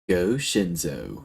Goshinzo.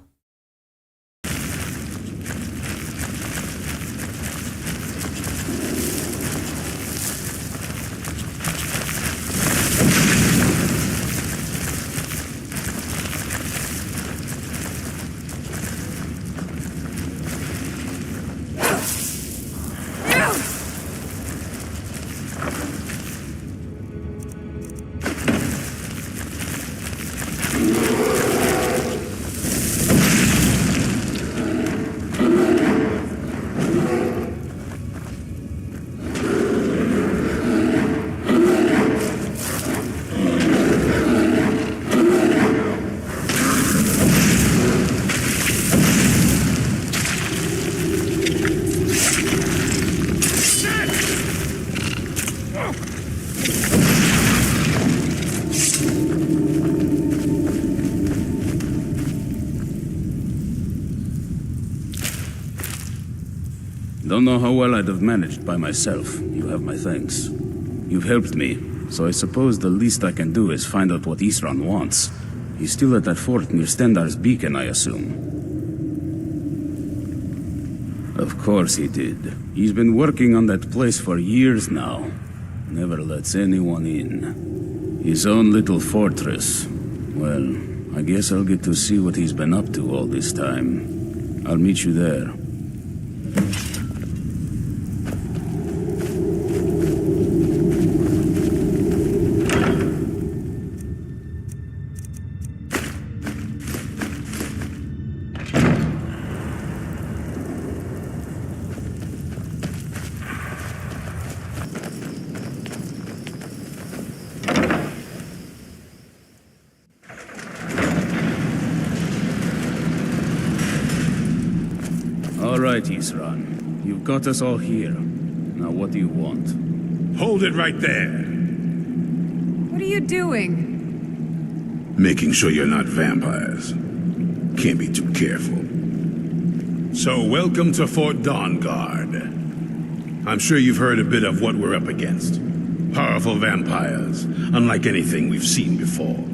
Don't know how well I'd have managed by myself. You have my thanks. You've helped me, so I suppose the least I can do is find out what Isran wants. He's still at that fort near Stendar's beacon, I assume. Of course he did. He's been working on that place for years now. Never lets anyone in. His own little fortress. Well, I guess I'll get to see what he's been up to all this time. I'll meet you there. All right, Isran. You've got us all here. Now what do you want? Hold it right there. What are you doing? Making sure you're not vampires. Can't be too careful. So, welcome to Fort Dawnguard. I'm sure you've heard a bit of what we're up against. Powerful vampires, unlike anything we've seen before.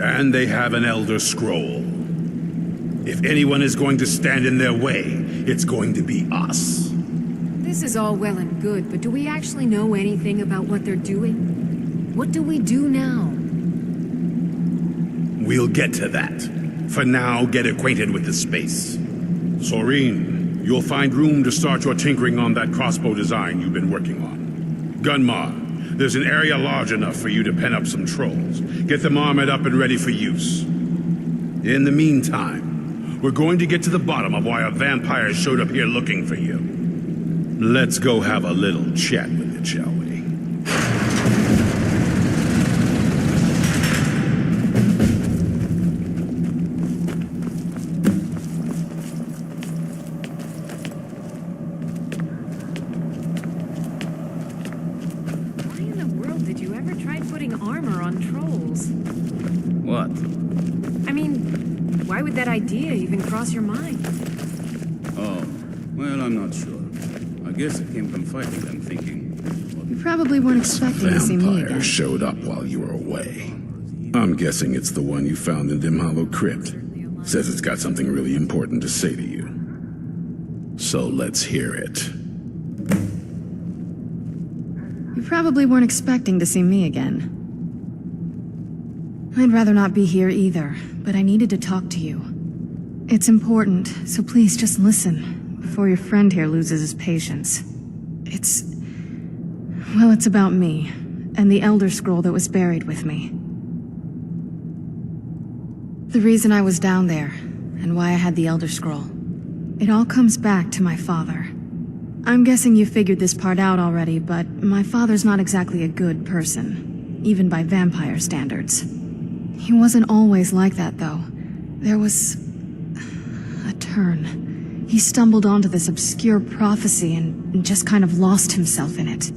And they have an Elder Scroll. If anyone is going to stand in their way, it's going to be us. This is all well and good, but do we actually know anything about what they're doing? What do we do now? We'll get to that. For now, get acquainted with the space. Serene, you'll find room to start your tinkering on that crossbow design you've been working on. Gunmar, there's an area large enough for you to pen up some trolls. Get them armored up and ready for use. In the meantime, we're going to get to the bottom of why a vampire showed up here looking for you. Let's go have a little chat with it, shall we? Why in the world did you ever try putting armor on trolls? What? I mean, why would that idea even cross your mind? Oh, well, I'm not sure. I guess it came from fighting them, thinking. You probably weren't expecting to see me Vampire again. showed up while you were away. I'm guessing it's the one you found in Dim Hollow Crypt. Says it's got something really important to say to you. So let's hear it. You probably weren't expecting to see me again. I'd rather not be here either, but I needed to talk to you. It's important, so please just listen, before your friend here loses his patience. Well, it's about me, and the Elder Scroll that was buried with me. The reason I was down there, and why I had the Elder Scroll. It all comes back to my father. I'm guessing you figured this part out already, but my father's not exactly a good person, even by vampire standards. He wasn't always like that, though. There was a turn. He stumbled onto this obscure prophecy and just kind of lost himself in it.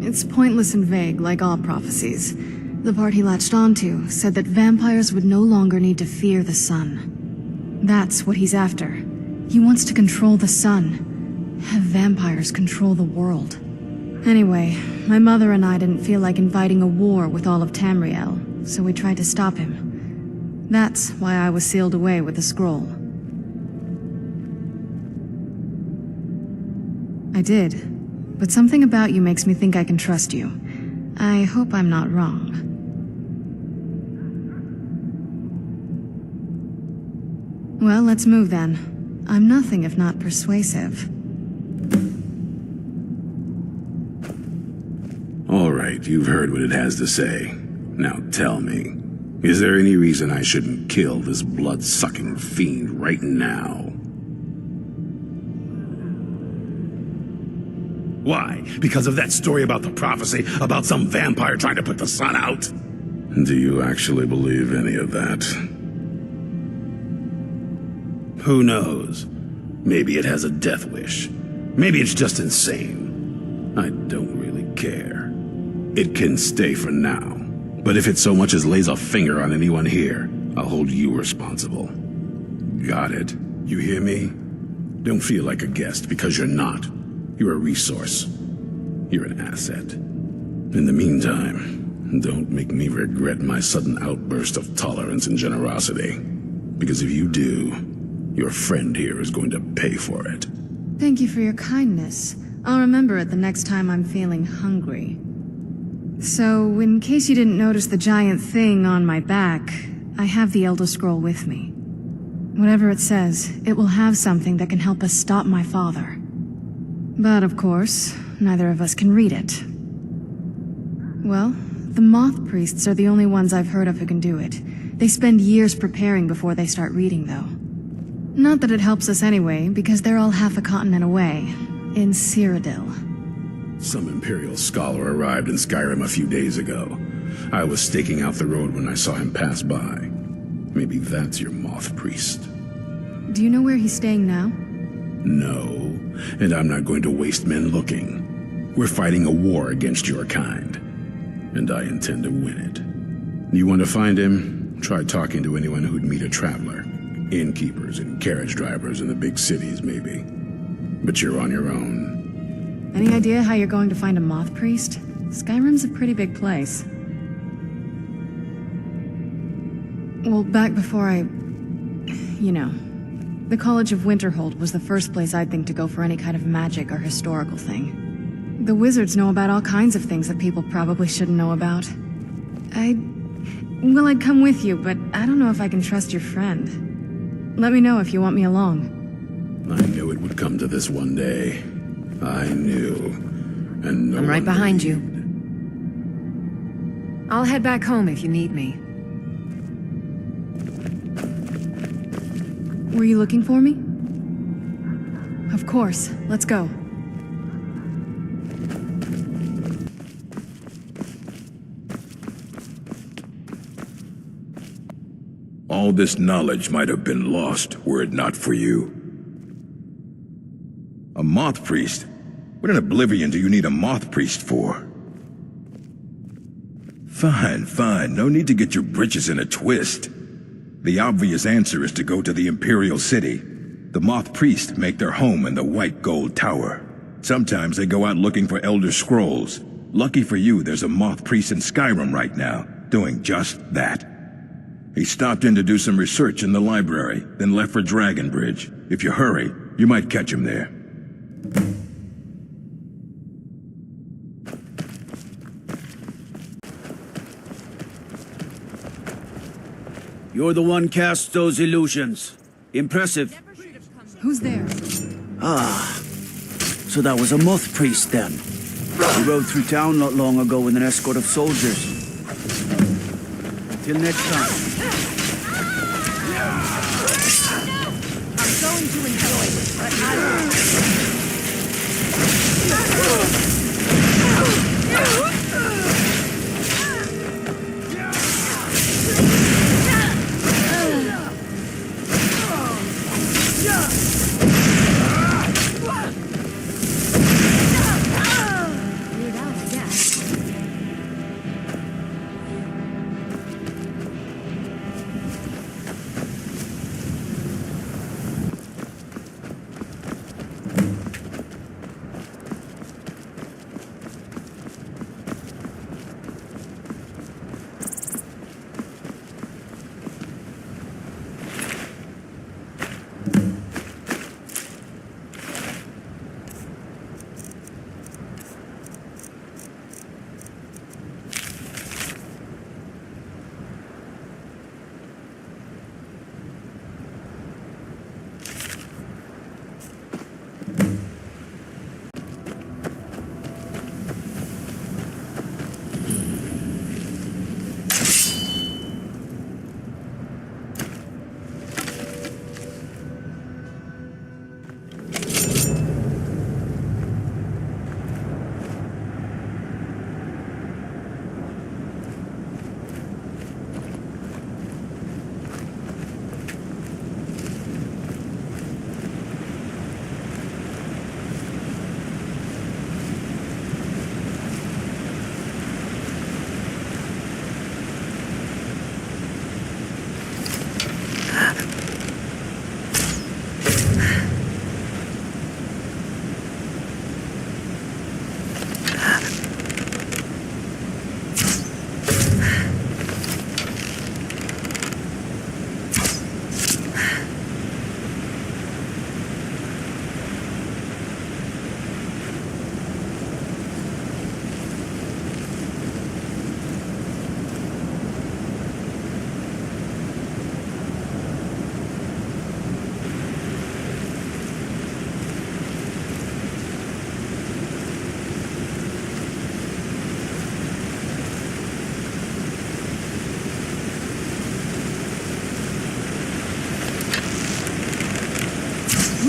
It's pointless and vague, like all prophecies. The part he latched onto said that vampires would no longer need to fear the sun. That's what he's after. He wants to control the sun. Have vampires control the world. Anyway, my mother and I didn't feel like inviting a war with all of Tamriel, so we tried to stop him. That's why I was sealed away with the scroll. I did, but something about you makes me think I can trust you. I hope I'm not wrong. Well, let's move then. I'm nothing if not persuasive. All right, you've heard what it has to say. Now tell me, is there any reason I shouldn't kill this blood-sucking fiend right now? Why? Because of that story about the prophecy, about some vampire trying to put the sun out? Do you actually believe any of that? Who knows? Maybe it has a death wish. Maybe it's just insane. I don't really care. It can stay for now. But if it so much as lays a finger on anyone here, I'll hold you responsible. Got it? You hear me? Don't feel like a guest, because you're not. You're a resource. You're an asset. In the meantime, don't make me regret my sudden outburst of tolerance and generosity. Because if you do, your friend here is going to pay for it. Thank you for your kindness. I'll remember it the next time I'm feeling hungry. So, in case you didn't notice the giant thing on my back, I have the Elder Scroll with me. Whatever it says, it will have something that can help us stop my father. But of course, neither of us can read it. Well, the Moth Priests are the only ones I've heard of who can do it. They spend years preparing before they start reading, though. Not that it helps us anyway, because they're all half a continent away, in Cyrodiil. Some Imperial scholar arrived in Skyrim a few days ago. I was staking out the road when I saw him pass by. Maybe that's your Moth Priest. Do you know where he's staying now? No, and I'm not going to waste men looking. We're fighting a war against your kind, and I intend to win it. You want to find him? Try talking to anyone who'd meet a traveler. Innkeepers and carriage drivers in the big cities, maybe. But you're on your own. Any idea how you're going to find a Moth Priest? Skyrim's a pretty big place. Well, back before the College of Winterhold was the first place I'd think to go for any kind of magic or historical thing. The wizards know about all kinds of things that people probably shouldn't know about. I'd come with you, but I don't know if I can trust your friend. Let me know if you want me along. I knew it would come to this one day. I knew. And no I'm right one behind you. believed. I'll head back home if you need me. Were you looking for me? Of course. Let's go. All this knowledge might have been lost were it not for you. A Moth Priest? What in oblivion do you need a Moth Priest for? Fine. No need to get your britches in a twist. The obvious answer is to go to the Imperial City. The Moth Priest make their home in the White Gold Tower. Sometimes they go out looking for Elder Scrolls. Lucky for you, there's a Moth Priest in Skyrim right now, doing just that. He stopped in to do some research in the library, then left for Dragonbridge. If you hurry, you might catch him there. You're the one cast those illusions. Impressive. Who's there? So that was a Moth Priest then. He rode through town not long ago with an escort of soldiers. Till next time. I'm going to enjoy it, but I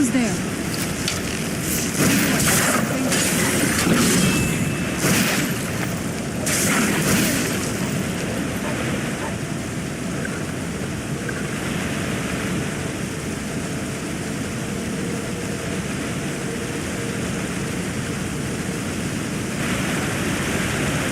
is there?